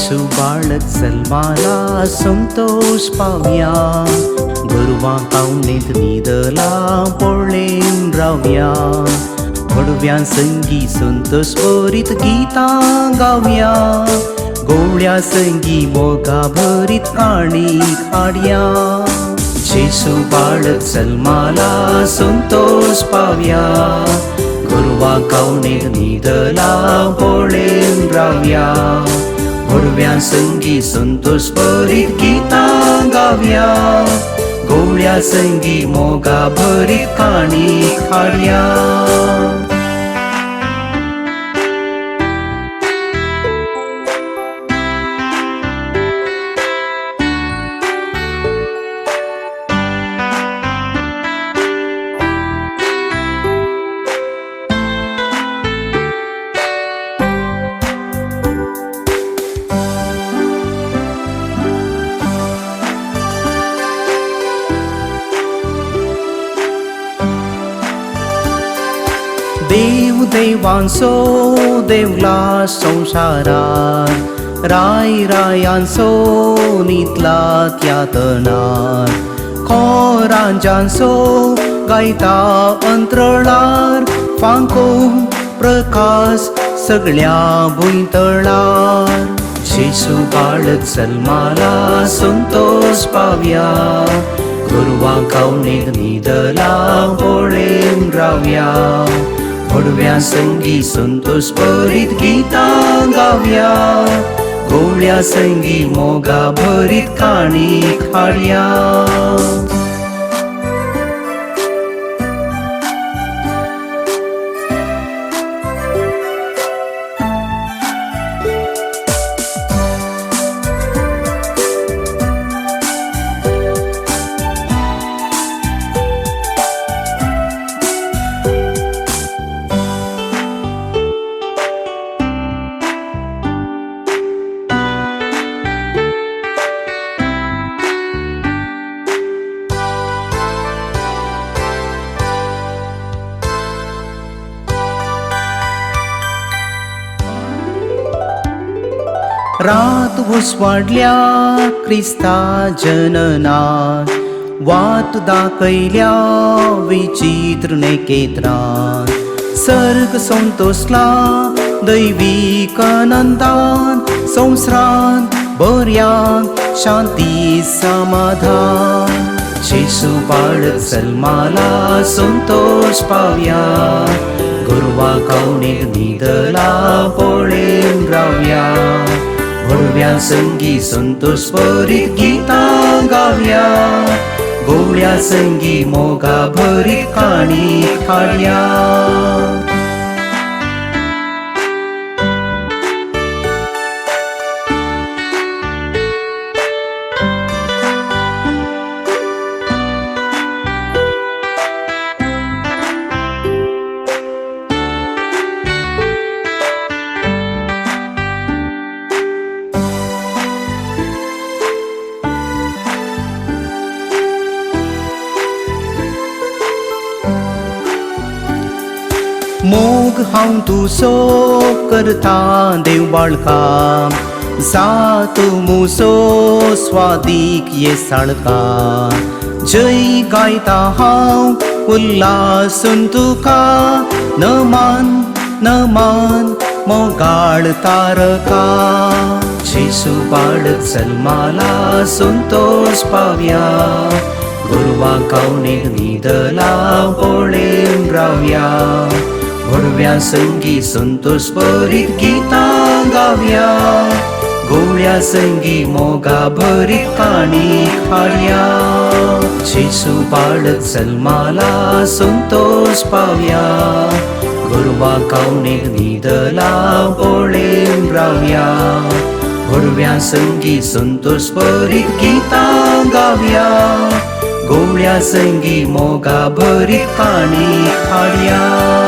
शिशु बाळक जन्माला संतोष पावया, गुरुवा पावणेत निदला पळेन रावया. पडव्या संगी संतोष भरीत गीतां गावया, गोळ्या संगी मोगा भरीत काणी काढया. शिशु बाळक जन्माला संतोष पावया, गुरुवा कावणेत निदला पळेन रावया. पडव्या संगी संतोष भरीत गीतां गावया, गोळ्या संगी मोगा भरीत काणी काढया. देव देवांचो देवला संसारात, राय रायांचो नीतला त्यातनार. खोरांजांचो गायता अंतरळार, फांकोन प्रकाश सगळ्या भुंयतळार. शिशु बाळक जन्माला संतोष पावया, गुरुवा कावणेत निदला पळेन रावया. पडव्या संगी संतोष भरीत गीतां गावया, गोळ्या संगी मोगा भरीत काणी काढया. रात उसवाडल्या क्रिस्ता जननात, वाट दाखयल्या विचित्र नेकेत्रान. सर्ग संतोषला दैवीक आनंदान, संवसारान बऱ्याक शांती समाधान. शिशु बाळक जन्माला संतोष पावया, गुरुवा कावणेत निदला पळेन रावया. पडव्या संगी संतोष भरीत गीतां गावया, गोळ्या संगी मोगा भरीत काणी काढया. मोग हांव तुजो करता देव बाळका, जा तूं मुजो स्वादीक येसाळका. जय गायता हांव उल्हासून तुका, नमान नमान मोगाळ तारका. शिशु बाळक जन्माला संतोष पावया, गुरुवा कावणेत निदला पळेन रावया. पडव्या संगी संतोष भरीत गीतां गावया, गोळ्या संगी मोगा भरीत काणी काढया. शिशु बाळक जन्माला संतोष पावया, गुरुवा कावणेत निदला पळेन रावया. पडव्या संगी संतोष भरीत गीतां गावया, गोळ्या संगी मोगा भरीत काणी काढया.